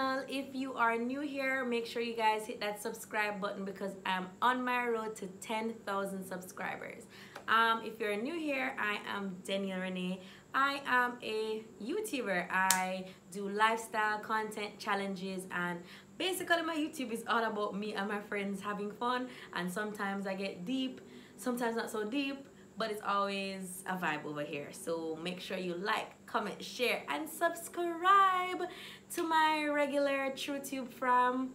channel. If you are new here, make sure you guys hit that subscribe button because I'm on my road to 10,000 subscribers. If you're new here, I am Denille Rene. I am a YouTuber. I do lifestyle content challenges, and basically my YouTube is all about me and my friends having fun, and sometimes I get deep, sometimes not so deep, but it's always a vibe over here. So make sure you like, comment, share, and subscribe to my regular TrueTube fam.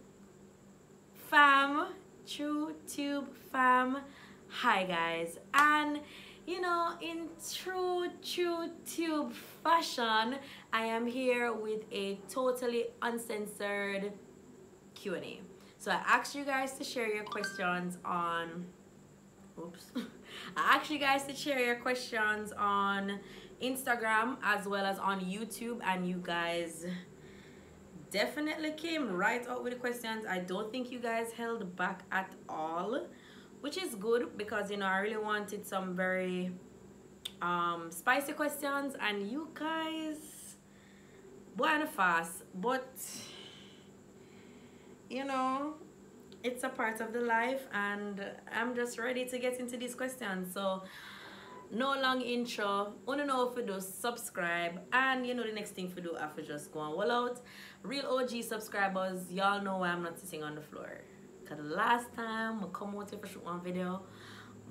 Hi guys. And you know, in true TrueTube fashion, I am here with a totally uncensored Q&A. So I asked you guys to share your questions on I asked you guys to share your questions on Instagram as well as on YouTube, and you guys definitely came right out with the questions. I don't think you guys held back at all, which is good because, you know, I really wanted some very spicy questions, and you guys were fast, but you know, it's a part of the life, and I'm just ready to get into these questions. So no long intro. Wanna know if you do subscribe, and you know the next thing for do after just go and wall out. Real OG subscribers, y'all know why I'm not sitting on the floor. Cause the last time I come out here for shoot one video,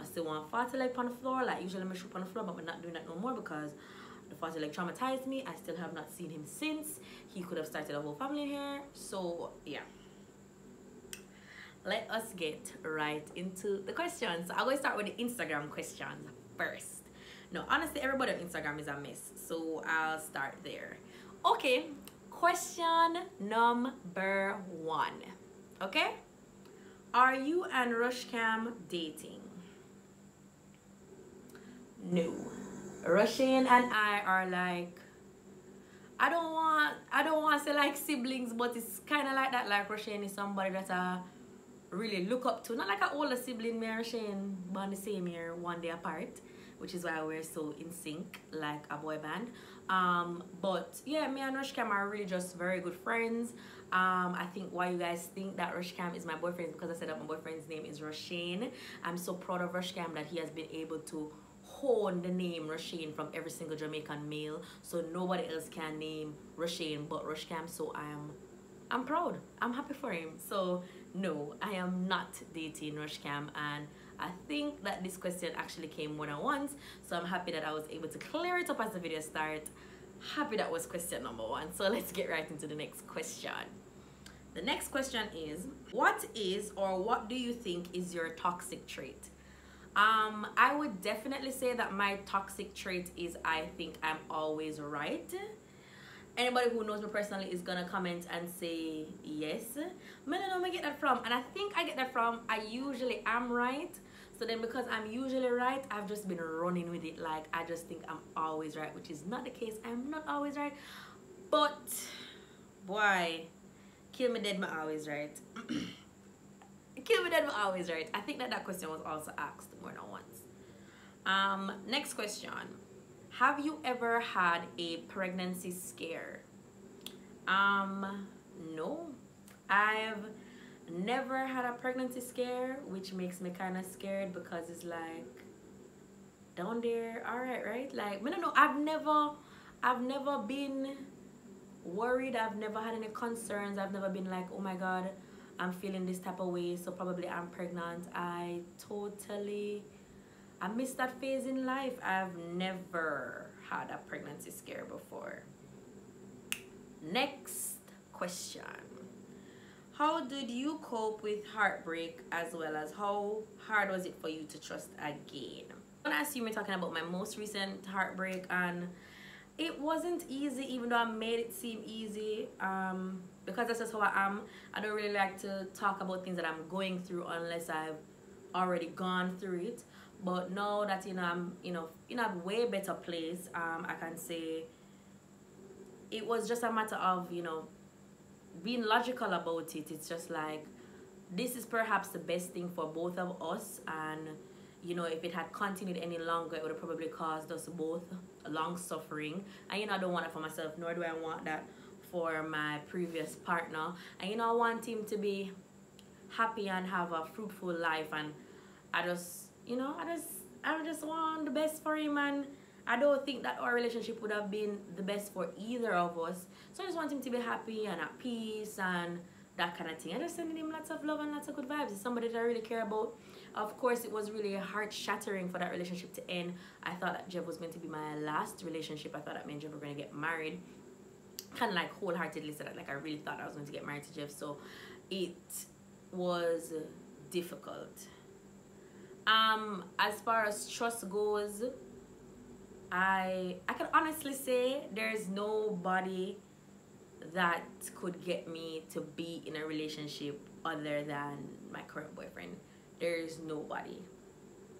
I still want 40 leg on the floor. Like usually I shoot on the floor, but we're not doing that no more because the 40 leg traumatized me. I still have not seen him since. He could have started a whole family here. So yeah. Let us get right into the questions. So I'm going to start with the Instagram questions first. No, honestly, everybody on Instagram is a mess, so I'll start there. Okay, question number 1. Okay, are you and Rushcam dating? No. Rushane and I are like, I don't want to say like siblings, but it's kind of like that. Like Rushane is somebody that I really look up to, not like an older sibling. Me and Shane born the same year, one day apart, which is why we're so in sync, like a boy band. But yeah, me and Rushcam are really just very good friends. I think why you guys think that Rushcam is my boyfriend is because I said that my boyfriend's name is Rushane. I'm so proud of Rushcam that he has been able to hone the name Rushane from every single Jamaican male, so nobody else can name Rushane but Rushcam. So I'm proud. I'm happy for him. So no, I am not dating Rushcam, and I think that this question actually came more than once, so I'm happy that I was able to clear it up as the video started. Happy that was question number 1. So let's get right into the next question. The next question is, what is or what do you think is your toxic trait? I would definitely say that my toxic trait is I think I'm always right. Anybody who knows me personally is gonna comment and say yes. I don't know where I get that from, and I think I get that from I usually am right. So then because I'm usually right, I've just been running with it. Like I just think I'm always right, which is not the case. I'm not always right, but boy, kill me dead, me always right. Kill me dead, me always right. I think that question was also asked more than once. Next question. Have you ever had a pregnancy scare? No. I've never had a pregnancy scare, which makes me kind of scared because it's like, down there, alright, right? Like, I don't know, I've never been worried. I've never had any concerns. I've never been like, oh my God, I'm feeling this type of way, so probably I'm pregnant. I missed that phase in life. I've never had a pregnancy scare before. Next question. How did you cope with heartbreak, as well as how hard was it for you to trust again? I'm gonna assume you're talking about my most recent heartbreak, and it wasn't easy, even though I made it seem easy, because that's just how I am. I don't really like to talk about things that I'm going through unless I've already gone through it. But now that, you know, I'm, you know, in a way better place, I can say it was just a matter of, you know, being logical about it. It's just like, this is perhaps the best thing for both of us, and you know, if it had continued any longer, it would have probably caused us both long suffering, and you know, I don't want it for myself, nor do I want that for my previous partner, and you know, I want him to be happy and have a fruitful life, and I just, you know, I just want the best for him, and I don't think that our relationship would have been the best for either of us. So I just want him to be happy and at peace and that kind of thing. I just sending him lots of love and lots of good vibes. It's somebody that I really care about. Of course, it was really heart shattering for that relationship to end. I thought that Jeff was going to be my last relationship. I thought that me and Jeff were going to get married. Kind of like wholeheartedly said that, like I really thought I was going to get married to Jeff. So it was difficult. As far as trust goes, I can honestly say there's nobody that could get me to be in a relationship other than my current boyfriend. There's nobody.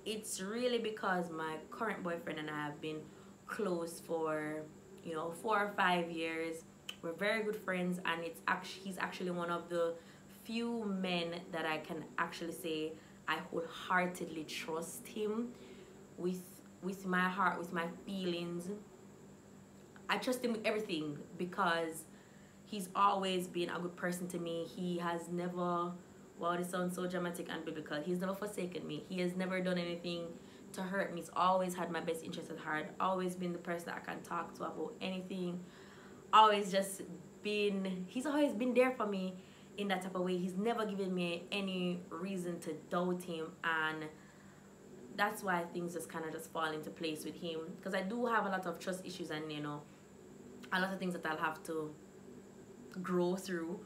It's really because my current boyfriend and I have been close for, you know, 4 or 5 years. We're very good friends, and he's actually one of the few men that I can actually say I wholeheartedly trust him with my heart, with my feelings. I trust him with everything because he's always been a good person to me. He has never, wow, this sounds so dramatic and biblical, he's never forsaken me. He has never done anything to hurt me. He's always had my best interest at heart, always been the person that I can talk to about anything, always just been, he's always been there for me in that type of way. He's never given me any reason to doubt him, and that's why things just kind of just fall into place with him, because I do have a lot of trust issues and, you know, a lot of things that I'll have to grow through,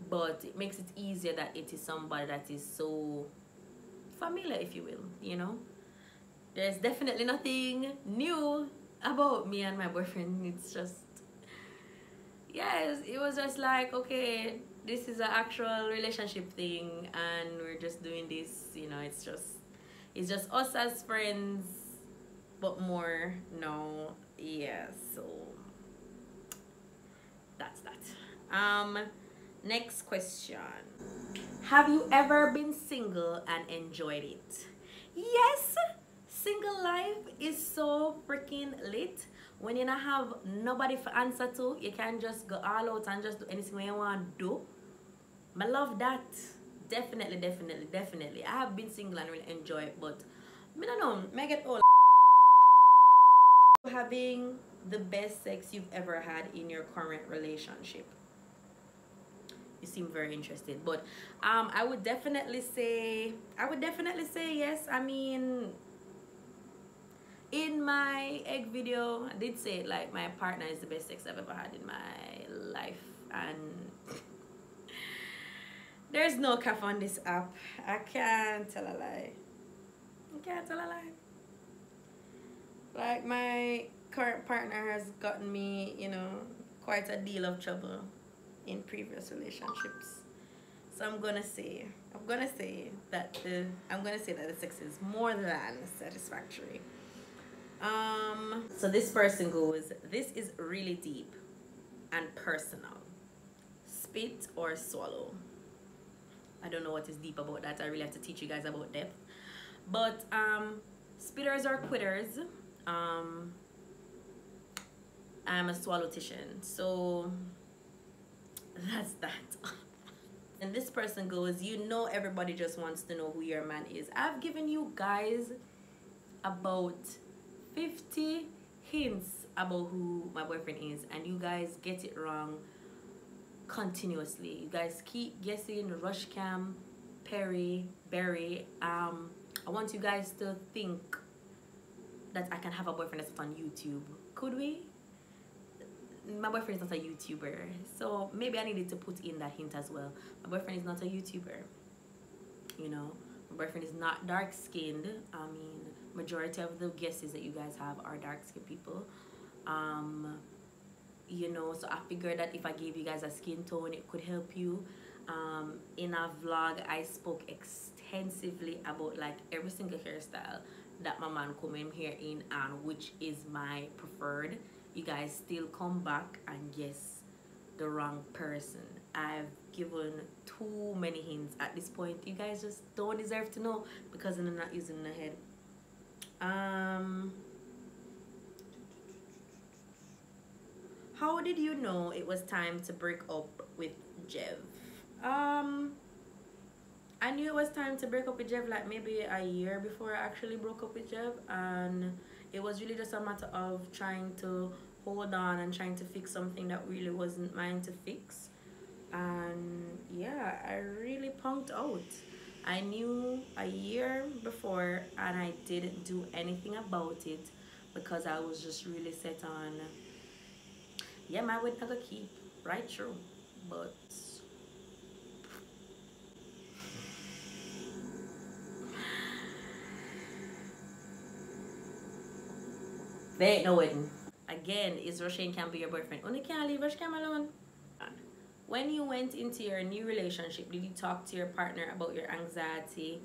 but it makes it easier that it is somebody that is so familiar, if you will, you know. There's definitely nothing new about me and my boyfriend. It's just, yes, it was just like, okay, this is an actual relationship thing and we're just doing this, you know. It's just us as friends, but more, no. Yeah, so that's that. Next question. Have you ever been single and enjoyed it? Yes, single life is so freaking lit. When you don't have nobody for answer to, you can just go all out and just do anything you want to do. I love that. Definitely, definitely, definitely. I have been single and really enjoy it, but I don't know, I get old. Having the best sex you've ever had in your current relationship. You seem very interested, but I would definitely say yes. I mean, in my egg video, I did say, like, my partner is the best sex I've ever had in my life, and there's no cap on this app. I can't tell a lie. I can't tell a lie. Like, my current partner has gotten me, you know, quite a deal of trouble in previous relationships. So I'm gonna say that the sex is more than satisfactory. So this person goes, this is really deep and personal. Spit or swallow? I don't know what is deep about that. I really have to teach you guys about depth. But spitters or quitters. I'm a swallowtician, so that's that. And this person goes, you know, everybody just wants to know who your man is. I've given you guys about 50 hints about who my boyfriend is, and you guys get it wrong continuously. You guys keep guessing Rush Cam, Perry, Berry. I want you guys to think that I can have a boyfriend that's on YouTube. Could we? My boyfriend is not a YouTuber, so maybe I needed to put in that hint as well. My boyfriend is not a YouTuber, you know. My boyfriend is not dark-skinned. I mean, majority of the guesses that you guys have are dark-skinned people. You know, so I figured that if I gave you guys a skin tone, it could help you. In a vlog, I spoke extensively about, like, every single hairstyle that my man come in here in and which is my preferred. You guys still come back and guess the wrong person. I've given too many hints at this point. You guys just don't deserve to know because I'm not using the head. how did you know it was time to break up with Jev? I knew it was time to break up with Jev like maybe a year before I actually broke up with Jev, and it was really just a matter of trying to hold on and trying to fix something that really wasn't mine to fix. And yeah, I really punked out. I knew a year before and I didn't do anything about it because I was just really set on, yeah, my word not gonna keep, right? True. But there ain't no wedding. Again, is Roshane can be your boyfriend. Only can't leave Roshane alone. When you went into your new relationship, did you talk to your partner about your anxiety?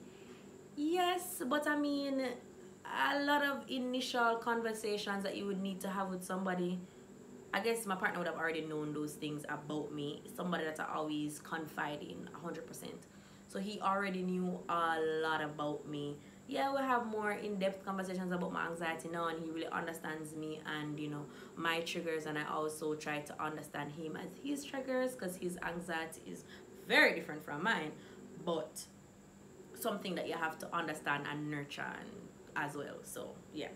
Yes, but I mean, a lot of initial conversations that you would need to have with somebody. I guess my partner would have already known those things about me. Somebody that I always confide in 100%. So he already knew a lot about me. Yeah, we have more in-depth conversations about my anxiety now, and he really understands me and, you know, my triggers, and I also try to understand him as his triggers because his anxiety is very different from mine, but something that you have to understand and nurture and as well. So yeah.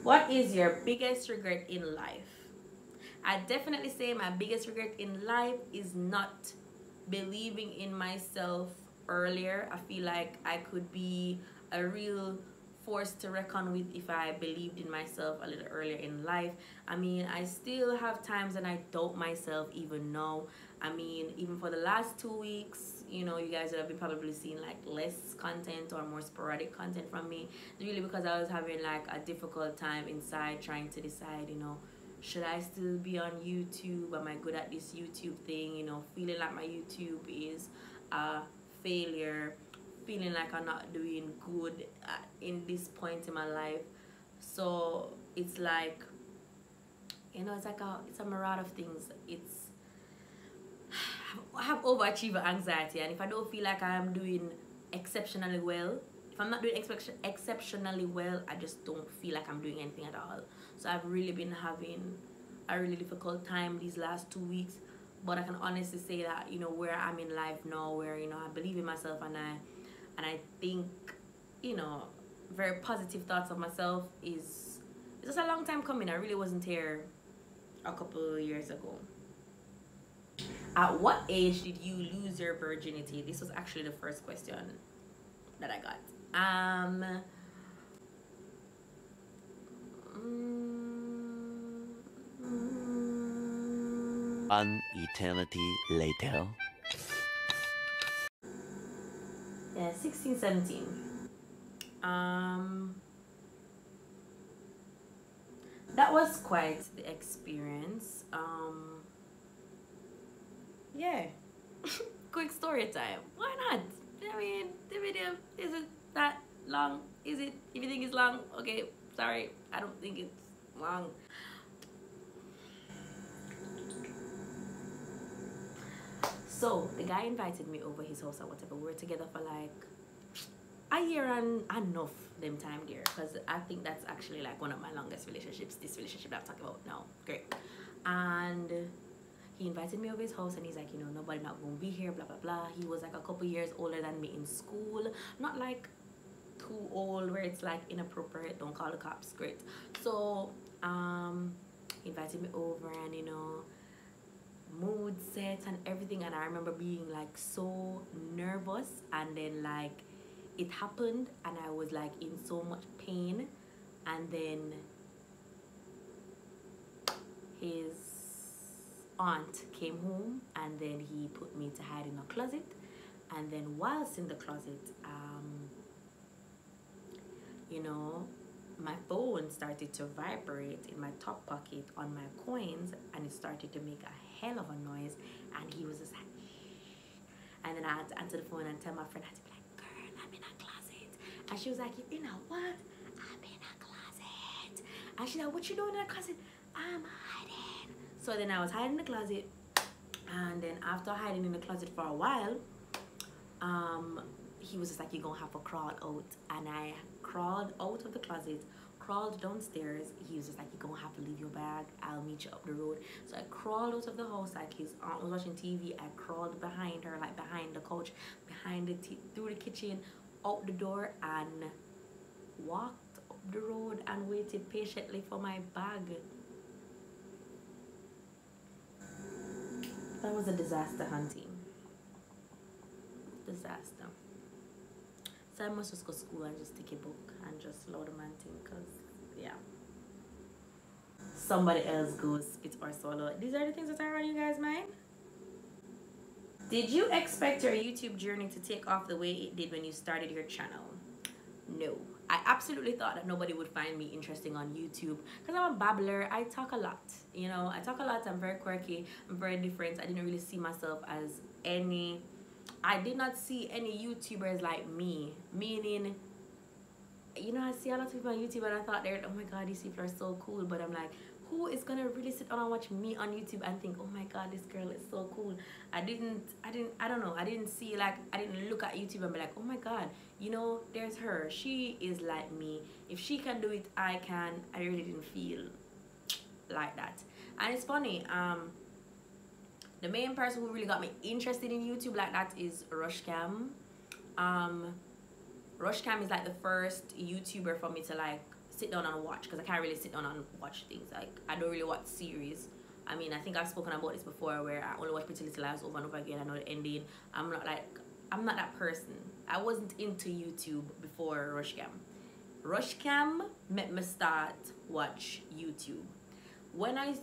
What is your biggest regret in life? I definitely say my biggest regret in life is not believing in myself earlier. I feel like I could be a real force to reckon with if I believed in myself a little earlier in life. I mean, I still have times when I doubt myself even now. I mean, even for the last 2 weeks, you know, you guys have been probably seeing like less content or more sporadic content from me. It's really because I was having like a difficult time inside trying to decide, you know, should I still be on YouTube? Am I good at this YouTube thing? You know, feeling like my YouTube is a failure, feeling like I'm not doing good in this point in my life. So it's like, you know, it's a myriad of things. I have overachiever anxiety, and if I don't feel like I am doing exceptionally well, if I'm not doing exceptionally well, I just don't feel like I'm doing anything at all. So I've really been having a really difficult time these last 2 weeks. But I can honestly say that, you know, where I'm in life now, where, you know, I believe in myself and I think, you know, very positive thoughts of myself is just a long time coming. I really wasn't here a couple of years ago. At what age did you lose your virginity? This was actually the first question that I got. An eternity later. Yeah, 16, 17. That was quite the experience. Yeah. Quick story time. Why not? I mean, the video isn't that long, is it? If you think it's long, okay, sorry. I don't think it's long. So the guy invited me over his house or whatever. We were together for like a year and enough them time there, because I think that's actually like one of my longest relationships, this relationship that I'm talking about now. Great. And he invited me over his house and he's like, you know, nobody not gonna be here, blah blah blah. He was like a couple years older than me in school, not like too old where it's like inappropriate, don't call the cops. Great. So he invited me over, and you know, mood set and everything, and I remember being like so nervous, and then like it happened and I was like in so much pain, and then his aunt came home and then he put me to hide in a closet, and then whilst in the closet, you know, my phone started to vibrate in my top pocket on my coins, and it started to make a hell of a noise, and he was just like, and then I had to answer the phone and tell my friend, I had to be like, girl, I'm in a closet. And she was like, you're in a what? I'm in a closet. And she's like, what you doing in a closet? I'm hiding. So then I was hiding in the closet, and then after hiding in the closet for a while, he was just like, you're gonna have to crawl out. And I crawled out of the closet, crawled downstairs. He was just like, you're gonna have to leave your bag, I'll meet you up the road. So I crawled out of the house, like his aunt was watching TV. I crawled behind her, like behind the couch, behind through the kitchen, out the door, and walked up the road and waited patiently for my bag. That was a disaster hunting. Disaster. So I must just go to school and just take a book and just load the man thing, because yeah, somebody else goes spit or swallow. These are the things that are on you guys' mind. Did you expect your YouTube journey to take off the way it did when you started your channel? No. I absolutely thought that nobody would find me interesting on YouTube because I'm a babbler. I talk a lot, you know. I talk a lot. I'm very quirky. I'm very different. I didn't really see myself as any... I did not see any YouTubers like me. Meaning, you know, I see a lot of people on YouTube and I thought they're, oh my god, these people are so cool. But I'm like, who is gonna really sit down and watch me on YouTube and think, oh my god, this girl is so cool? I don't know. I didn't see, like, I didn't look at YouTube and be like, oh my god, you know, there's her. She is like me. If she can do it, I can. I really didn't feel like that. And it's funny, the main person who really got me interested in YouTube like that is Rushcam. Rushcam is like the first YouTuber for me to like sit down and watch, because I can't really sit down and watch things. Like, I don't really watch series. I mean, I think I've spoken about this before, where I only watch Pretty Little Lies over and over again. I know the ending. I'm not that person. I wasn't into YouTube before Rushcam. Rushcam made me start watch YouTube. When I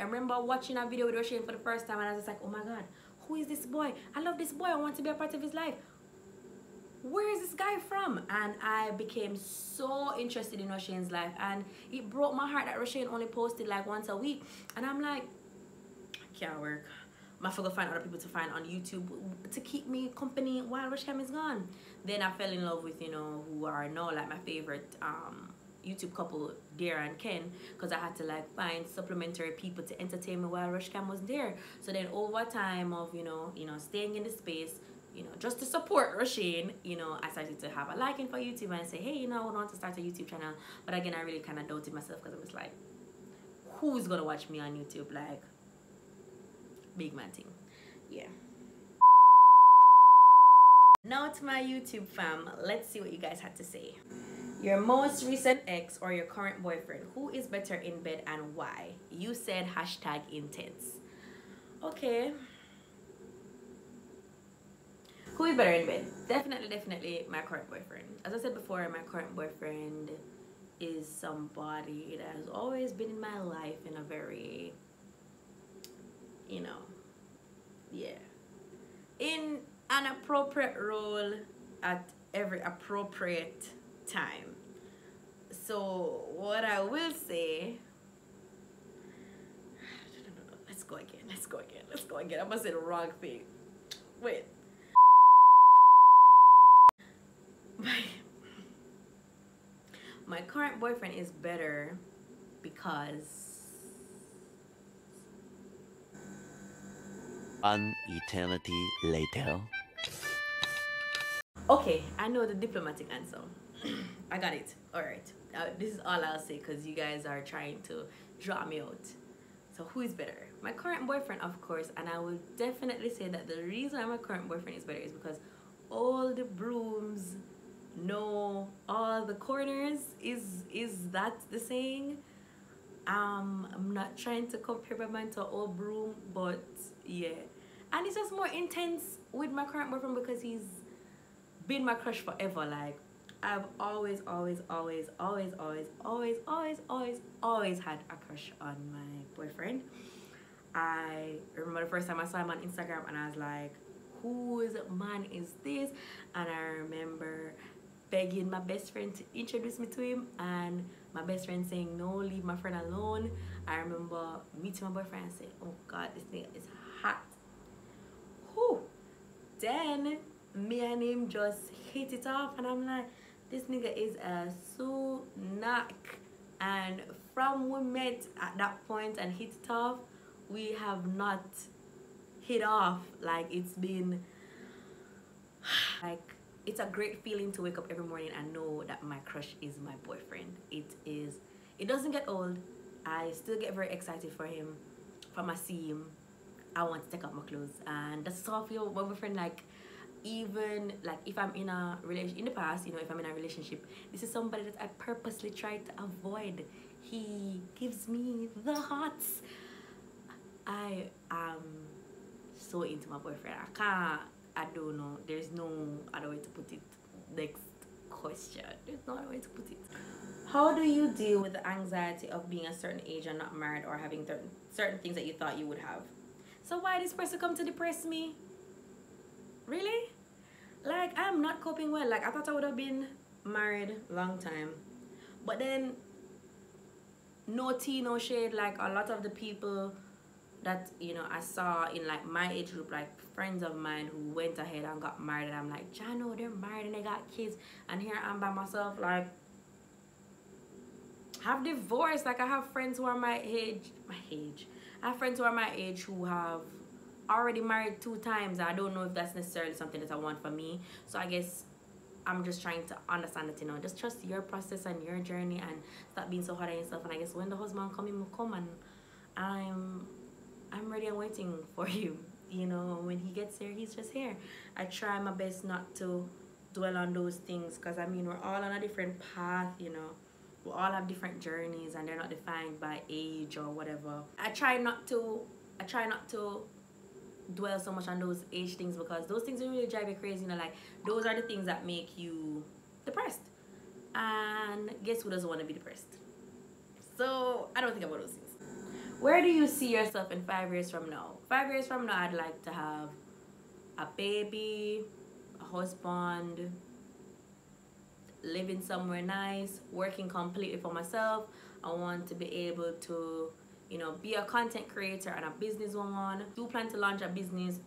remember watching a video with Rushcam for the first time, and I was just like, oh my god, who is this boy? I love this boy. I want to be a part of his life. Where is this guy from? And I became so interested in Rushcane's life, and it broke my heart that Rushcane only posted like once a week. And I'm like, I can't work. I'm gonna find other people to find on YouTube to keep me company while Rushcam is gone. Then I fell in love with, you know, who are now like my favorite YouTube couple, Dara and Ken, because I had to like find supplementary people to entertain me while Rushcam was there. So then over time of, you know, staying in the space, you know, just to support Rushane, you know, I started to have a liking for YouTube and say, hey, you know, I want to start a YouTube channel. But again, I really kind of doubted myself, because I was like, who's gonna watch me on YouTube? Like, big man thing. Yeah. Now to my YouTube fam, let's see what you guys had to say. Your most recent ex or your current boyfriend, who is better in bed and why? You said #intense. Okay. Who is better in bed? Definitely my current boyfriend. As I said before, my current boyfriend is somebody that has always been in my life in a very, you know, yeah, in an appropriate role at every appropriate time. So what I will say, let's go again. I must say the wrong thing. Wait. My current boyfriend is better because An eternity later. okay, I know the diplomatic answer. I got it. Alright. This is all I'll say, because you guys are trying to draw me out. So who is better? My current boyfriend, of course. And I will definitely say that the reason my current boyfriend is better is because all the brooms know all the corners. Is that the saying? I'm not trying to compare my man to an old broom, but yeah. And it's just more intense with my current boyfriend because he's been my crush forever. Like, I've always had a crush on my boyfriend. I remember the first time I saw him on Instagram and I was like, whose man is this? And I remember begging my best friend to introduce me to him, and my best friend saying, no, leave my friend alone. I remember meeting my boyfriend and saying, oh god, this thing is hot. Whew. Then me and him just hit it off, and I'm like, this nigga is a sunak. And from we met at that point and hit it off, we have not hit off. Like, it's been like it's a great feeling to wake up every morning and know that my crush is my boyfriend. It doesn't get old. I still get very excited for him. From I see him, I want to take off my clothes, and that's how I feel with my boyfriend. Like, even like if I'm in a relation in the past, you know, if I'm in a relationship, this is somebody that I purposely try to avoid. He gives me the hots. I am so into my boyfriend. I don't know. There's no other way to put it. Next question. There's no other way to put it. How do you deal with the anxiety of being a certain age and not married, or having certain things that you thought you would have? So why this person come to depress me? Really? Like, I'm not coping well. Like, I thought I would have been married long time, but then no tea, no shade. Like, a lot of the people that, you know, I saw in like my age group, like friends of mine who went ahead and got married, and I'm like, Jano, they're married and they got kids, and here I'm by myself, like, have divorced. Like, I have friends who are my age. I have friends who are my age who have already married 2 times. I don't know if that's necessarily something that I want for me. So I guess I'm just trying to understand that, you know, just trust your process and your journey and stop being so hard on yourself. And I guess when the husband come, he will come, and I'm ready and waiting for you. You know, when he gets here, he's just here. I try my best not to dwell on those things, because I mean, we're all on a different path, you know. We all have different journeys, and they're not defined by age or whatever. I try not to dwell so much on those age things, because those things will really drive you crazy, you know. Like, those are the things that make you depressed, and guess who doesn't want to be depressed? So I don't think about those things. Where do you see yourself in 5 years from now? 5 years from now, I'd like to have a baby, a husband, living somewhere nice, working completely for myself. I want to be able to, you know, be a content creator and a businesswoman. I do plan to launch a business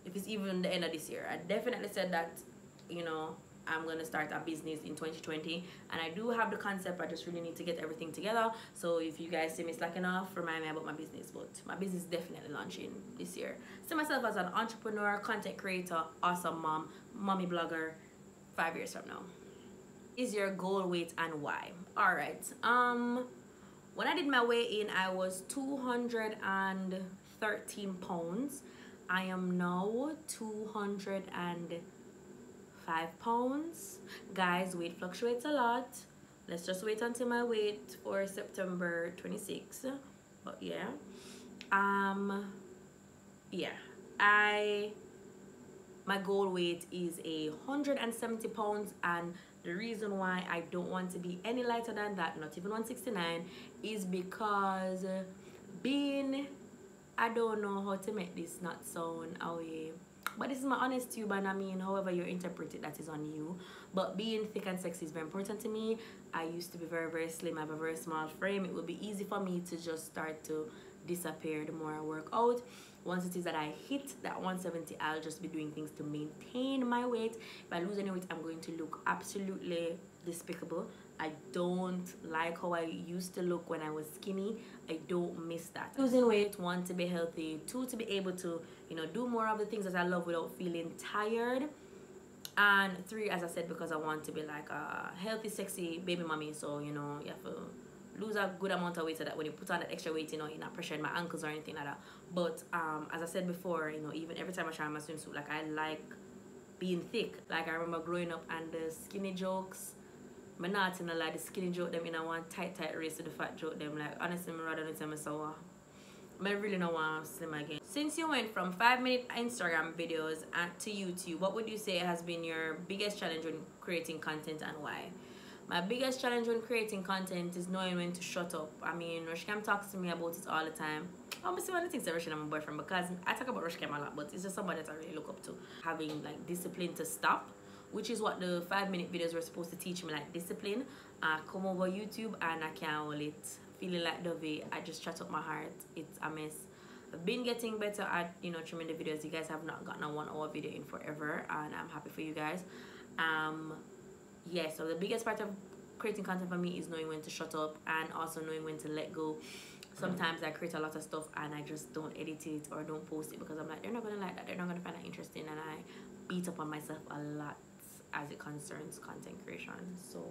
if it's even the end of this year. I definitely said that, you know, I'm gonna start a business in 2020, and I do have the concept. I just really need to get everything together. So if you guys see me slacking off, remind me about my business. But my business is definitely launching this year. See myself as an entrepreneur, content creator, awesome mom, mommy blogger, 5 years from now. Is your goal weight and why? All right. When I did my weigh-in, I was 213 pounds. I am now 205 pounds. Guys, weight fluctuates a lot. Let's just wait until my weight for September 26th. But yeah. My goal weight is 170 pounds, and the reason why I don't want to be any lighter than that, not even 169, is because I don't know how to make this not sound away, but this is my honest tube, and I mean, however you interpret it, that is on you. But being thick and sexy is very important to me. I used to be very, very slim. I have a very small frame. It would be easy for me to just start to disappear the more I work out. Once it is that I hit that 170, I'll just be doing things to maintain my weight. If I lose any weight, I'm going to look absolutely despicable. I don't like how I used to look when I was skinny. I don't miss that. Losing weight, 1, to be healthy, 2, to be able to, you know, do more of the things that I love without feeling tired, and 3, as I said, because I want to be like a healthy, sexy baby mommy. So, you know, you have to lose a good amount of weight so that when you put on that extra weight, you know, you're not pressuring my ankles or anything like that. But as I said before, you know, even every time I try my swimsuit, like, I like being thick. Like, I remember growing up, and the skinny jokes, I'm not in a like the skinny joke them in a one tight race to the fat joke them. Like, honestly, I'm rather not tell me so. I really don't want to slim again. Since you went from 5-minute Instagram videos to YouTube, what would you say has been your biggest challenge when creating content, and why? My biggest challenge when creating content is knowing when to shut up. I mean, Rushcam talks to me about it all the time. I'm see one of the things that Rushcam my boyfriend, because I talk about Rushcam a lot, but it's just somebody that I really look up to. Having like discipline to stop, which is what the 5-minute videos were supposed to teach me, like discipline. Come over YouTube and I can't hold it. Feeling like the way I just shut up my heart. It's a mess. I've been getting better at, you know, trimming the videos. You guys have not gotten a 1-hour video in forever, and I'm happy for you guys. Yeah, so the biggest part of creating content for me is knowing when to shut up, and also knowing when to let go. Sometimes I create a lot of stuff and I just don't edit it or don't post it because I'm like, they're not gonna like that, they're not gonna find that interesting, and I beat up on myself a lot. as it concerns content creation. So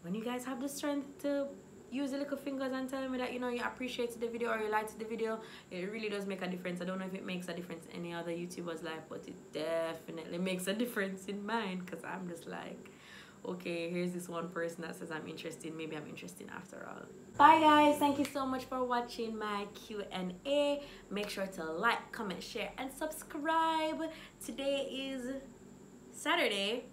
when you guys have the strength to use the little fingers and tell me that, you know, you appreciate the video or you liked the video, it really does make a difference. I don't know if it makes a difference in any other YouTuber's life, but it definitely makes a difference in mine, because I'm just like, okay, here's this one person that says I'm interested, maybe I'm interested after all. Bye guys, thank you so much for watching my Q&A. Make sure to like, comment, share, and subscribe. Today is Saturday.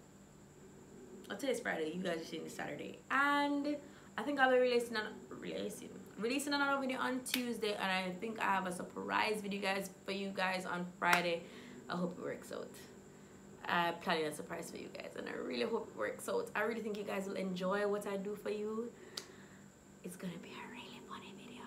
Oh, today's Friday. You guys are seeing this Saturday, and I think I'll be releasing another video on Tuesday, and I think I have a surprise video guys for you guys on Friday. I hope it works out. I'm planning a surprise for you guys, and I really hope it works out. I really think you guys will enjoy what I do for you. It's gonna be a really funny video.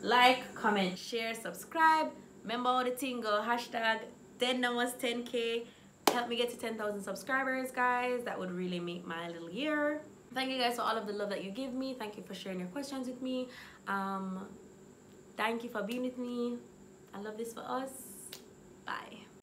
Like, comment, share, subscribe. Remember all the thing, go hashtag 10K. Help me get to 10,000 subscribers, guys. That would really make my little year. Thank you guys for all of the love that you give me. Thank you for sharing your questions with me. Thank you for being with me. I love this for us. Bye.